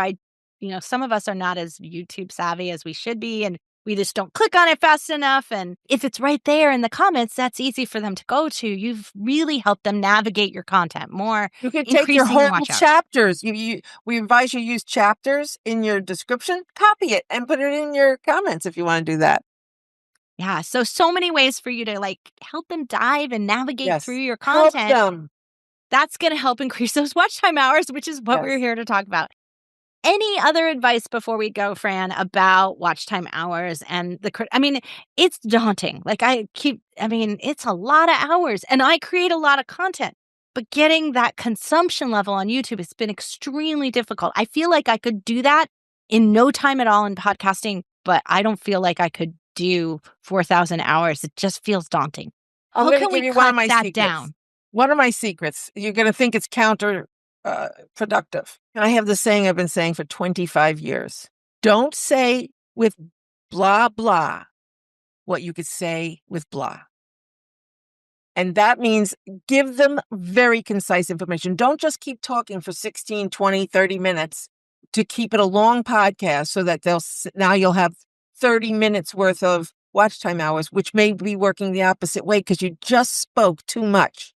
Some of us are not as YouTube savvy as we should be. And we just don't click on it fast enough. And if it's right there in the comments, that's easy for them to go to. You've really helped them navigate your content more. You could take your whole chapters. We advise you use chapters in your description, copy it and put it in your comments if you want to do that. Yeah. So many ways for you to help them dive and navigate through your content. Help them. That's going to help increase those watch time hours, which is what we're here to talk about. Any other advice before we go, Fran, about watch time hours and it's daunting. It's a lot of hours and I create a lot of content, but getting that consumption level on YouTube has been extremely difficult. I feel like I could do that in no time at all in podcasting, but I don't feel like I could do 4,000 hours. It just feels daunting. How can we cut that down? One of my secrets, you're going to think it's counterproductive. I have the saying I've been saying for 25 years. Don't say with blah, blah, what you could say with blah. And that means give them very concise information. Don't just keep talking for 16, 20, 30 minutes to keep it a long podcast so that now you'll have 30 minutes worth of watch time hours, which may be working the opposite way because you just spoke too much.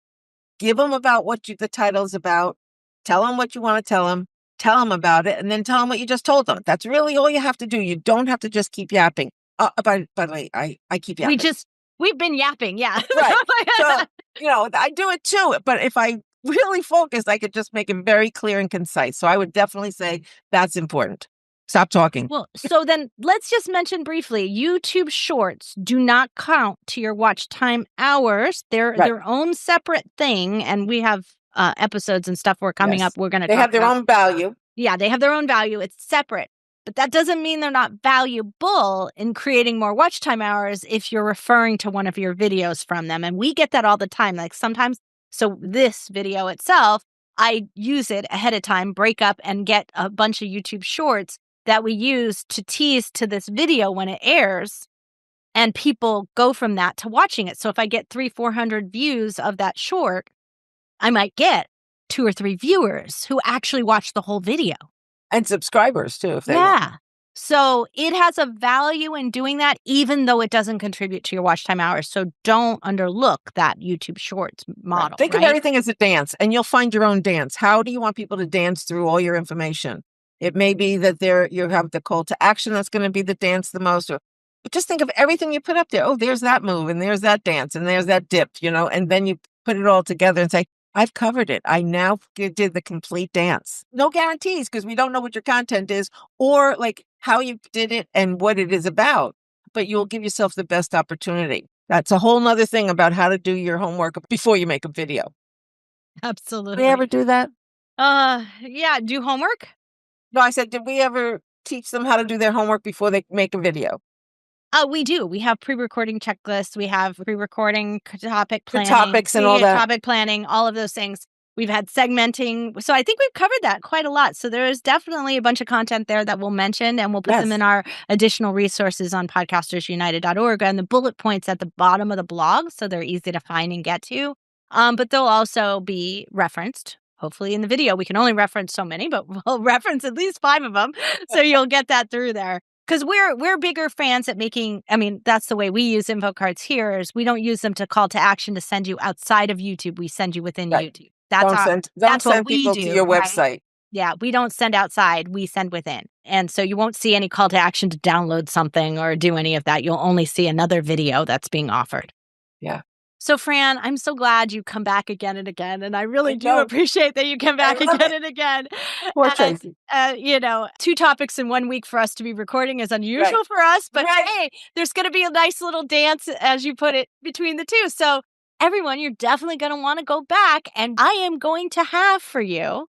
Give them about what the title is about. Tell them what you want to tell them about it, and then tell them what you just told them. That's really all you have to do. You don't have to just keep yapping. By the way, I keep yapping. We've been yapping, yeah. Right. So, I do it too. But if I really focus, I could just make it very clear and concise. So I would definitely say that's important. Stop talking. Well, so then let's just mention briefly, YouTube Shorts do not count to your watch time hours. They're their own separate thing. And we have episodes and stuff coming up. We're going to They have their own value. Yeah, they have their own value. It's separate. But that doesn't mean they're not valuable in creating more watch time hours if you're referring to one of your videos from them. And we get that all the time. Sometimes, so this video itself, I use it ahead of time, break up and get a bunch of YouTube Shorts that we use to tease to this video when it airs, and people go from that to watching it. So if I get 300-400 views of that short, I might get 2 or 3 viewers who actually watch the whole video. And subscribers too, if they want. So it has a value in doing that, even though it doesn't contribute to your watch time hours. So don't underlook that YouTube Shorts model, Think of right? everything as a dance, and you'll find your own dance. How do you want people to dance through all your information? It may be that you have the call to action that's going to be the dance the most. But just think of everything you put up there. Oh, there's that move, and there's that dance, and there's that dip, and then you put it all together and say, I've covered it. I now did the complete dance. No guarantees, because we don't know what your content is or like how you did it and what it is about, but you'll give yourself the best opportunity. That's a whole nother thing about how to do your homework before you make a video. Absolutely. Did we ever do that? Yeah, do homework? No, I said, did we ever teach them how to do their homework before they make a video? We do. We have pre-recording checklists. We have pre-recording topic The planning. topics and all that. Topic planning, all of those things. We've had segmenting. So I think we've covered that quite a lot. So there is definitely a bunch of content there that we'll mention, and we'll put them in our additional resources on podcastersunited.org and the bullet points at the bottom of the blog, so they're easy to find and get to. But they'll also be referenced. Hopefully in the video. We can only reference so many, but we'll reference at least 5 of them. So you'll get that through there. Because we're bigger fans at making, that's the way we use info cards here, is we don't use them to call to action to send you outside of YouTube. We send you within YouTube. Don't send people to your website. Right? Yeah, we don't send outside. We send within. And so you won't see any call to action to download something or do any of that. You'll only see another video that's being offered. Yeah. So, Fran, I'm so glad you come back again and again. And I really do appreciate that you come back again and again. Poor Tracy. 2 topics in 1 week for us to be recording is unusual for us. But hey, there's going to be a nice little dance, as you put it, between the two. So, everyone, you're definitely going to want to go back. And I am going to have for you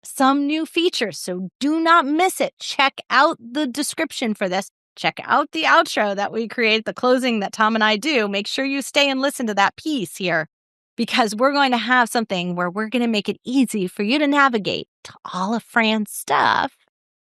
some new features. So, do not miss it. Check out the description for this. Check out the outro that we create, the closing that Tom and I do. Make sure you stay and listen to that piece here, because we're going to have something where we're going to make it easy for you to navigate to all of Fran's stuff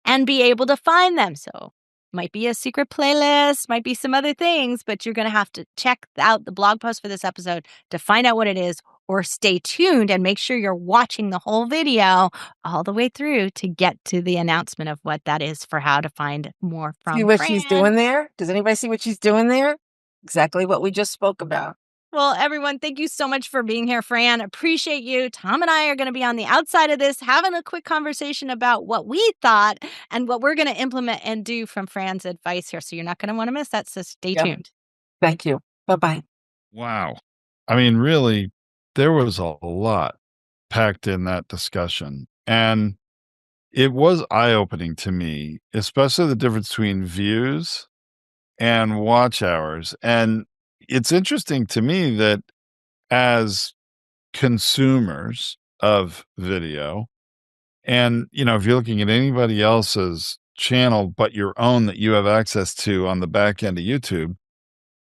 and be able to find them. So might be a secret playlist, might be some other things, but you're going to have to check out the blog post for this episode to find out what it is, or stay tuned and make sure you're watching the whole video all the way through to get to the announcement of what that is for how to find more from See what Fran. she's doing there? Does anybody see what she's doing there? Exactly what we just spoke about. Well, everyone, thank you so much for being here, Fran. Appreciate you. Tom and I are going to be on the outside of this, having a quick conversation about what we thought and what we're going to implement and do from Fran's advice here. So you're not going to want to miss that. So stay tuned. Thank you. Bye-bye. Wow. Really, there was a lot packed in that discussion. And it was eye-opening to me, especially the difference between views and watch hours. And it's interesting to me that as consumers of video, and, if you're looking at anybody else's channel but your own that you have access to on the back end of YouTube,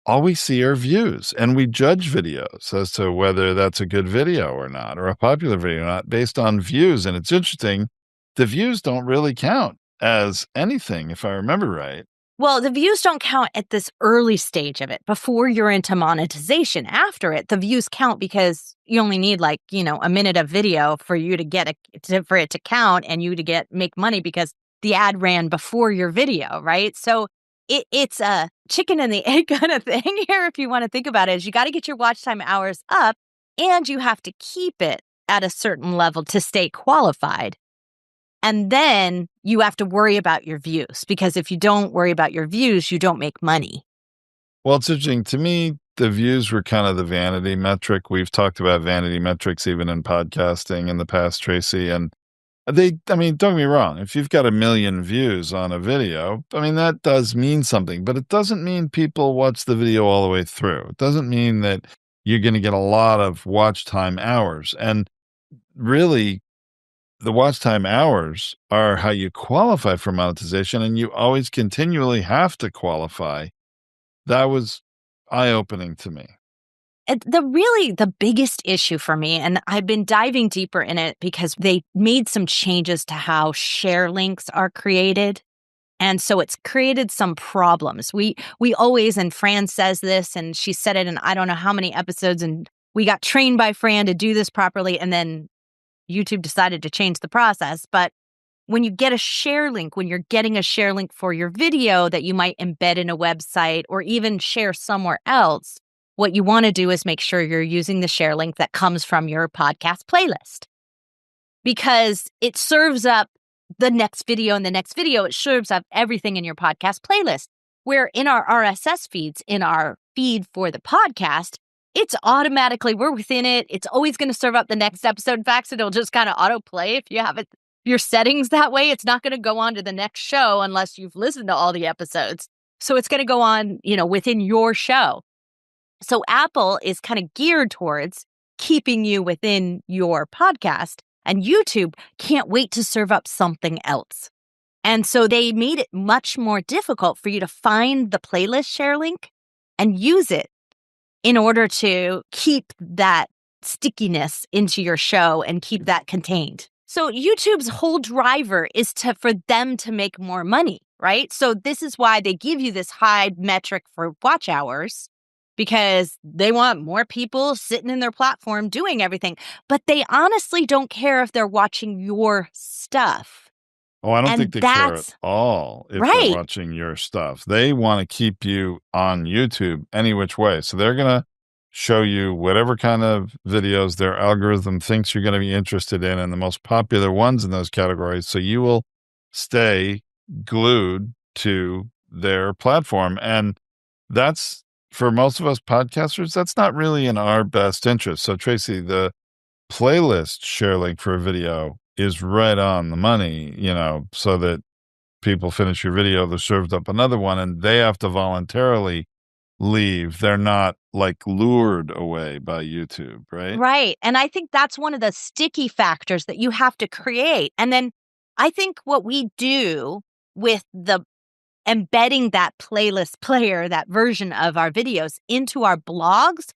all we see are views, and we judge videos as to whether that's a good video or not, or a popular video or not, based on views. And it's interesting, the views don't really count as anything, if I remember right. Well, the views don't count at this early stage of it before you're into monetization. After it, the views count because you only need a minute of video for you to get for it to count and you to make money because the ad ran before your video, right? So it's a chicken and the egg kind of thing here, if you want to think about it, is you got to get your watch time hours up and you have to keep it at a certain level to stay qualified. And then you have to worry about your views, because if you don't worry about your views, you don't make money. Well, it's interesting to me. The views were kind of the vanity metric. We've talked about vanity metrics even in podcasting in the past, Tracy, and don't get me wrong. If you've got 1 million views on a video, that does mean something, but it doesn't mean people watch the video all the way through. It doesn't mean that you're going to get a lot of watch time hours. And really, the watch time hours are how you qualify for monetization, and you always continually have to qualify. That was eye-opening to me. The biggest issue for me, and I've been diving deeper in it because they made some changes to how share links are created. And so it's created some problems. We always, and Fran says this, and she said it in I don't know how many episodes, and we got trained by Fran to do this properly, and then YouTube decided to change the process. But when you get a share link, when you're getting a share link for your video that you might embed in a website or even share somewhere else, what you want to do is make sure you're using the share link that comes from your podcast playlist, because it serves up the next video and the next video. It serves up everything in your podcast playlist, where in our RSS feeds, in our feed for the podcast, it's automatically, we're within it. It's always going to serve up the next episode. In fact, it'll just kind of autoplay if you have it, your settings that way. It's not going to go on to the next show unless you've listened to all the episodes. So it's going to go on, within your show. So Apple is kind of geared towards keeping you within your podcast, and YouTube can't wait to serve up something else. And so they made it much more difficult for you to find the playlist share link and use it in order to keep that stickiness into your show and keep that contained. So YouTube's whole driver is for them to make more money, right? So this is why they give you this high metric for watch hours, because they want more people sitting in their platform doing everything. But they honestly don't care if they're watching your stuff. Oh, I don't think they care at all if right. they're watching your stuff. They want to keep you on YouTube any which way. So they're going to show you whatever kind of videos their algorithm thinks you're going to be interested in, and the most popular ones in those categories. So you will stay glued to their platform. And that's, for most of us podcasters, that's not really in our best interest. So Tracy, the playlist share link for a video is right on the money, so that people finish your video, they're served up another one, and they have to voluntarily leave. They're not like lured away by YouTube, right? Right. And I think that's one of the sticky factors that you have to create. And then I think what we do with the embedding that playlist player, that version of our videos into our blogs,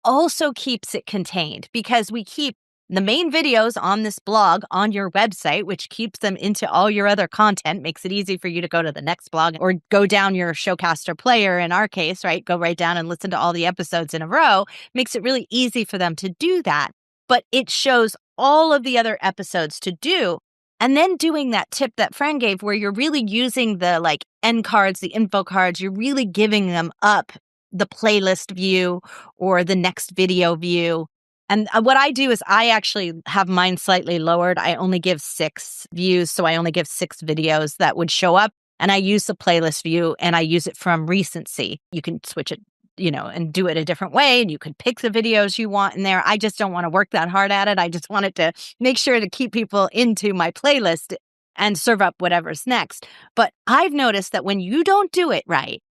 also keeps it contained, because we keep the main videos on this blog on your website, which keeps them into all your other content, makes it easy for you to go to the next blog or go down your Showcaster player, in our case, right? Go right down and listen to all the episodes in a row. Makes it really easy for them to do that. But it shows all of the other episodes to do. And then doing that tip that Fran gave, where you're really using the end cards, the info cards, you're really giving them up the playlist view or the next video view. And what I do is I actually have mine slightly lowered. I only give 6 views. So I only give 6 videos that would show up. And I use the playlist view, and I use it from recency. You can switch it, and do it a different way. And you could pick the videos you want in there. I just don't want to work that hard at it. I just wanted to make sure to keep people into my playlist and serve up whatever's next. But I've noticed that when you don't do it right,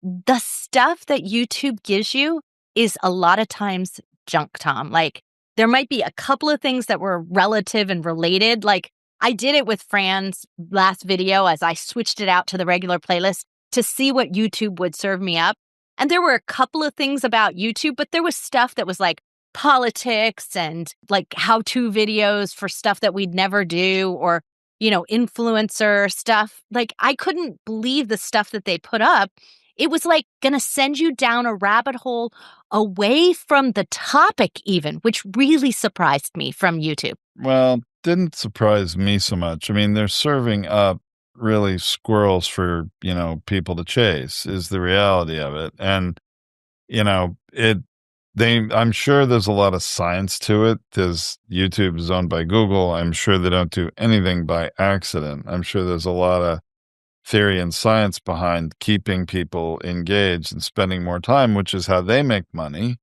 the stuff that YouTube gives you is a lot of times junk, Tom. There might be a couple of things that were relative and related. I did it with Fran's last video as I switched it out to the regular playlist to see what YouTube would serve me up. And there were a couple of things about YouTube, but there was stuff that was politics and how-to videos for stuff that we'd never do, or, influencer stuff. I couldn't believe the stuff that they put up. It was going to send you down a rabbit hole away from the topic even, which really surprised me from YouTube. Well, didn't surprise me so much. I mean, they're serving up really squirrels for, people to chase is the reality of it. And, I'm sure there's a lot of science to it, because YouTube is owned by Google. I'm sure they don't do anything by accident. I'm sure there's a lot of theory and science behind keeping people engaged and spending more time, which is how they make money.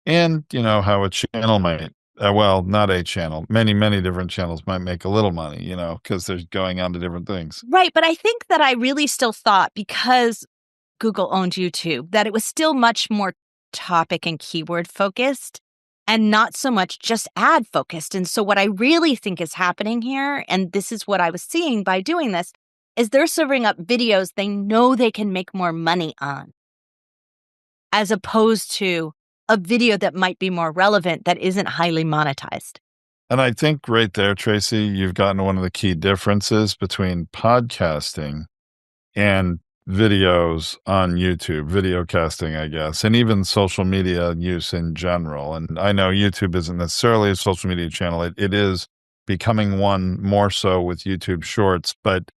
And, how a channel might, not a channel, many, many different channels might make a little money, because they're going on to different things. Right. But I think that I really still thought, because Google owned YouTube, that it was still much more topic and keyword focused and not so much just ad focused. And so what I really think is happening here, and this is what I was seeing by doing this, is they're serving up videos they know they can make more money on, as opposed to a video that might be more relevant that isn't highly monetized. And I think right there, Tracy, you've gotten one of the key differences between podcasting and videos on YouTube, video casting, I guess, and even social media use in general. And I know YouTube isn't necessarily a social media channel. It is becoming one more so with YouTube Shorts. But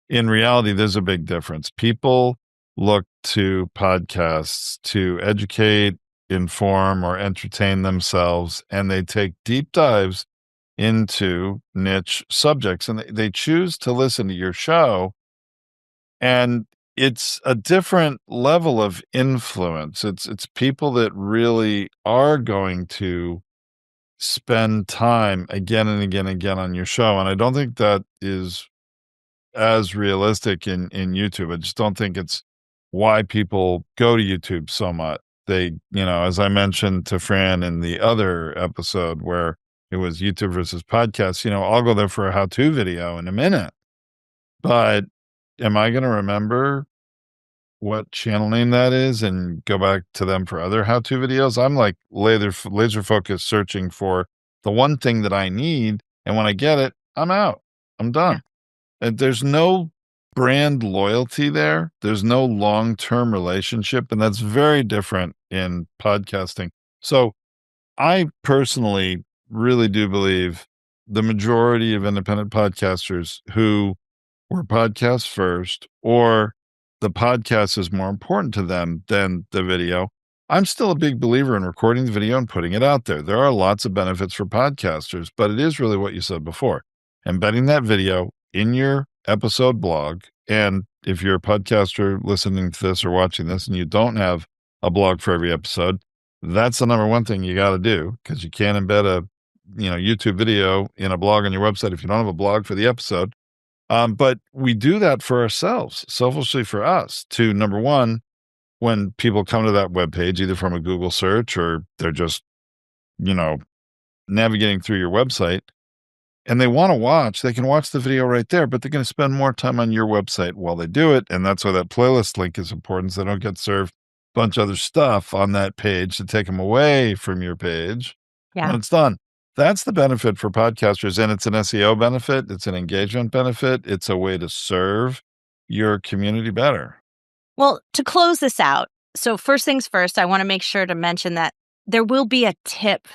in reality, there's a big difference. People look to podcasts to educate, inform, or entertain themselves, and they take deep dives into niche subjects, and they choose to listen to your show. And it's a different level of influence. It's people that really are going to spend time again and again and again on your show. And I don't think that is as realistic in YouTube. I just don't think it's why people go to YouTube so much. They, as I mentioned to Fran in the other episode where it was YouTube versus podcasts, I'll go there for a how-to video in a minute. But am I going to remember what channel name that is and go back to them for other how-to videos? I'm like laser focused searching for the one thing that I need. And when I get it, I'm out. I'm done. And there's no brand loyalty there. There's no long-term relationship. And that's very different in podcasting. So I personally really do believe the majority of independent podcasters who were podcasts first, or the podcast is more important to them than the video. I'm still a big believer in recording the video and putting it out there. There are lots of benefits for podcasters, but it is really what you said before, embedding that video in your episode blog. And if you're a podcaster listening to this or watching this and you don't have a blog for every episode, that's the number one thing you got to do, because you can't embed a YouTube video in a blog on your website if you don't have a blog for the episode. But we do that for ourselves, selfishly for us, to, number one, when people come to that webpage, either from a Google search or they're just, navigating through your website and they want to watch, they can watch the video right there, but they're going to spend more time on your website while they do it. And that's why that playlist link is important, so they don't get served a bunch of other stuff on that page to take them away from your page when it's done. That's the benefit for podcasters, and it's an SEO benefit. It's an engagement benefit. It's a way to serve your community better. Well, to close this out, so first things first, I want to make sure to mention that there will be a tip.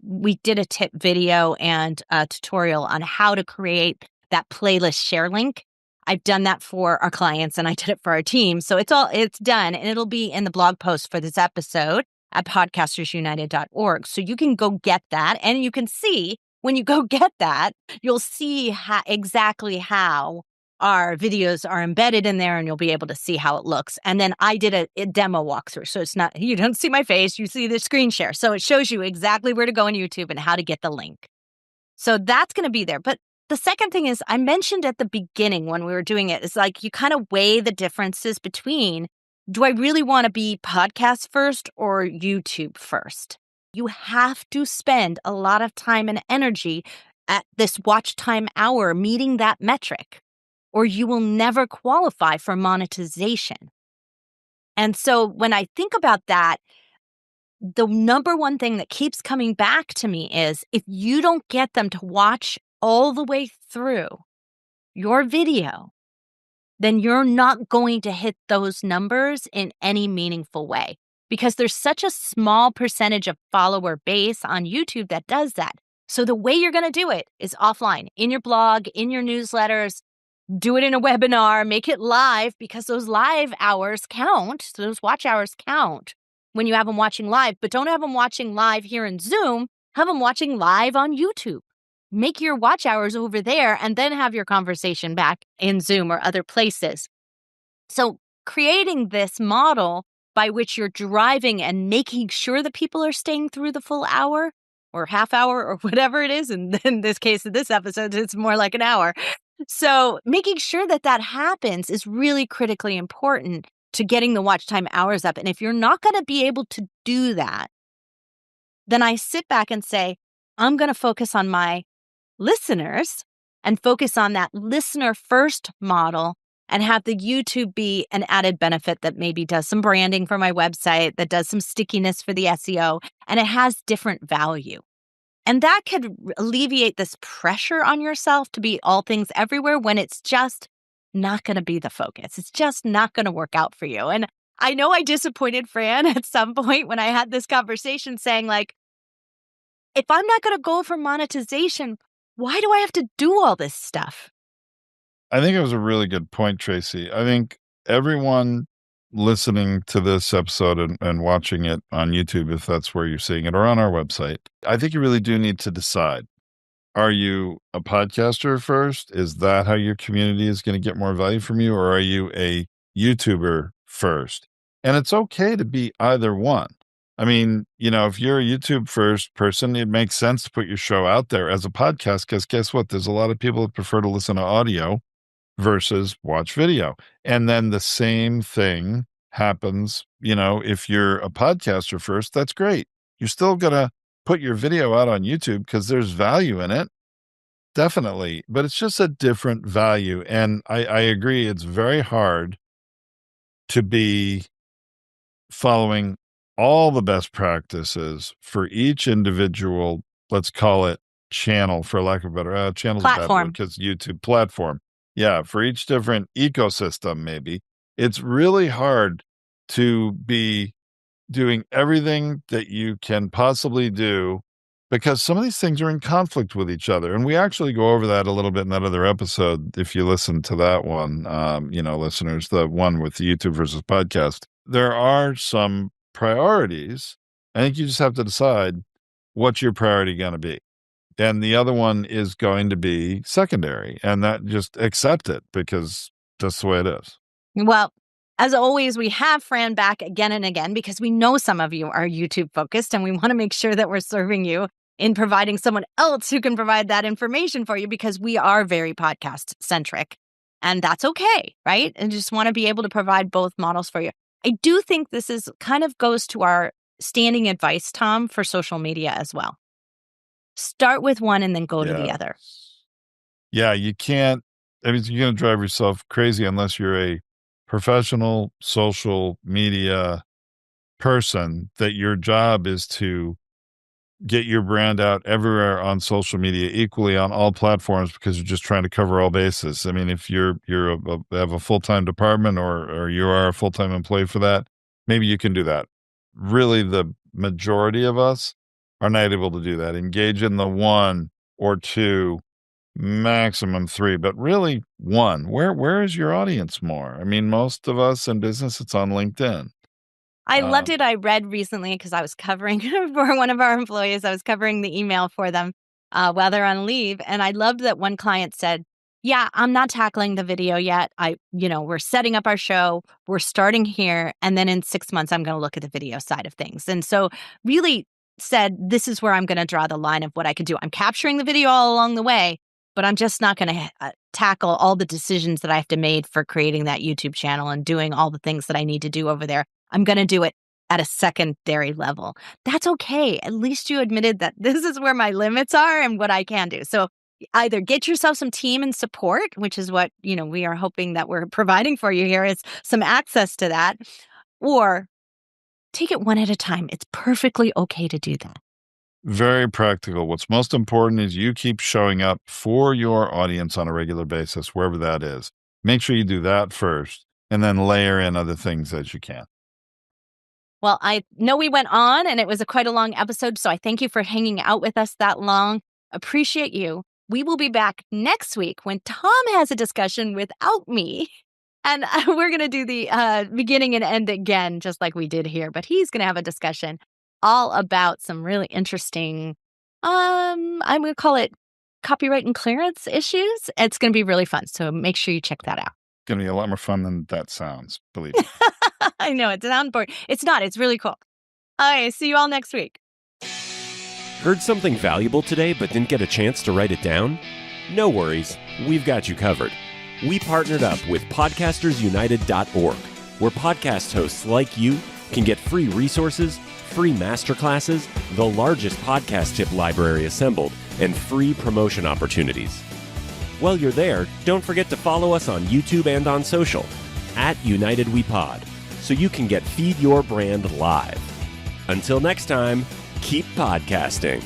We did a tip video and a tutorial on how to create that playlist share link. I've done that for our clients and I did it for our team. So it's done, and it'll be in the blog post for this episode at podcastersunited.org. So you can go get that, and you can see when you go get that, you'll see exactly how our videos are embedded in there, and you'll be able to see how it looks. And then I did a demo walkthrough. So it's not, you don't see my face, you see the screen share. So it shows you exactly where to go on YouTube and how to get the link. So that's going to be there. But the second thing is, I mentioned at the beginning when we were doing it, is like you kind of weigh the differences between, do I really want to be podcast first or YouTube first? You have to spend a lot of time and energy at this watch time hour meeting that metric, or you will never qualify for monetization. And so when I think about that, the number one thing that keeps coming back to me is, if you don't get them to watch all the way through your video, then you're not going to hit those numbers in any meaningful way, because there's such a small percentage of follower base on YouTube that does that. So the way you're going to do it is offline, in your blog, in your newsletters, do it in a webinar, make it live, because those live hours count. So those watch hours count when you have them watching live, but don't have them watching live here in Zoom. Have them watching live on YouTube. Make your watch hours over there, and then have your conversation back in Zoom or other places. So creating this model by which you're driving and making sure that people are staying through the full hour or half hour or whatever it is. And in this case of this episode, it's more like an hour. So making sure that that happens is really critically important to getting the watch time hours up. And if you're not going to be able to do that, then I sit back and say, I'm going to focus on my listeners and focus on that listener first model, and have the YouTube be an added benefit that maybe does some branding for my website, that does some stickiness for the SEO, and it has different value. And that could alleviate this pressure on yourself to be all things everywhere when it's just not going to be the focus. It's just not going to work out for you. And I know I disappointed Fran at some point when I had this conversation saying, like, if I'm not going to go for monetization, Why do I have to do all this stuff? I think it was a really good point, Tracy. I think everyone listening to this episode and watching it on YouTube, if that's where you're seeing it, or on our website, I think you really do need to decide. Are you a podcaster first? Is that how your community is going to get more value from you? Or are you a YouTuber first? And it's okay to be either one. I mean, if you're a YouTube first person, it makes sense to put your show out there as a podcast, because guess what? There's a lot of people that prefer to listen to audio versus watch video. And then the same thing happens, if you're a podcaster first, that's great. You're still going to put your video out on YouTube because there's value in it. Definitely. But it's just a different value. And I agree. It's very hard to be following all the best practices for each individual, let's call it channel, for lack of a better, channel's a bad word because YouTube platform. Yeah, for each different ecosystem, maybe. It's really hard to be doing everything that you can possibly do because some of these things are in conflict with each other. And we actually go over that a little bit in that other episode. If you listen to that one, listeners, the one with the YouTube versus podcast, there are some priorities. I think you just have to decide what's your priority going to be. And the other one is going to be secondary, and that just accept it because that's the way it is. Well, as always, we have Fran back again and again because we know some of you are YouTube focused and we want to make sure that we're serving you in providing someone else who can provide that information for you because we are very podcast centric and that's okay, right? And just want to be able to provide both models for you. I do think this is kind of goes to our standing advice, Tom, for social media as well. Start with one and then go to the other. Yeah, you can't. I mean, you're going to drive yourself crazy unless you're a professional social media person, that your job is to get your brand out everywhere on social media, equally on all platforms, because you're just trying to cover all bases. I mean, if you have a full-time department or you are a full-time employee for that, maybe you can do that. Really, the majority of us are not able to do that. Engage in the 1 or 2, maximum 3, but really 1. Where is your audience more? I mean, most of us in business, it's on LinkedIn. I loved it. I read recently because I was covering for one of our employees. I was covering the email for them while they're on leave. And I loved that one client said, yeah, I'm not tackling the video yet. We're setting up our show. We're starting here. And then in 6 months, I'm going to look at the video side of things. And so really said, this is where I'm going to draw the line of what I could do. I'm capturing the video all along the way, but I'm just not going to tackle all the decisions that I have to make for creating that YouTube channel and doing all the things that I need to do over there. I'm going to do it at a secondary level. That's okay. At least you admitted that this is where my limits are and what I can do. So either get yourself some team and support, which is what, we are hoping that we're providing for you here, is some access to that, or take it one at a time. It's perfectly okay to do that. Very practical. What's most important is you keep showing up for your audience on a regular basis, wherever that is. Make sure you do that first and then layer in other things as you can. Well, I know we went on and it was quite a long episode, so I thank you for hanging out with us that long. Appreciate you. We will be back next week when Tom has a discussion without me. And we're going to do the beginning and end again, just like we did here. But he's going to have a discussion all about some really interesting, I'm going to call it copyright and clearance issues. It's going to be really fun. So make sure you check that out. It's going to be a lot more fun than that sounds, believe me. I know, it's sound boring. It's not. It's really cool. Okay, see you all next week. Heard something valuable today but didn't get a chance to write it down? No worries. We've got you covered. We partnered up with podcastersunited.org, where podcast hosts like you can get free resources, free masterclasses, the largest podcast tip library assembled, and free promotion opportunities. While you're there, don't forget to follow us on YouTube and on social, @UnitedWePod, so you can get Feed Your Brand live. Until next time, keep podcasting.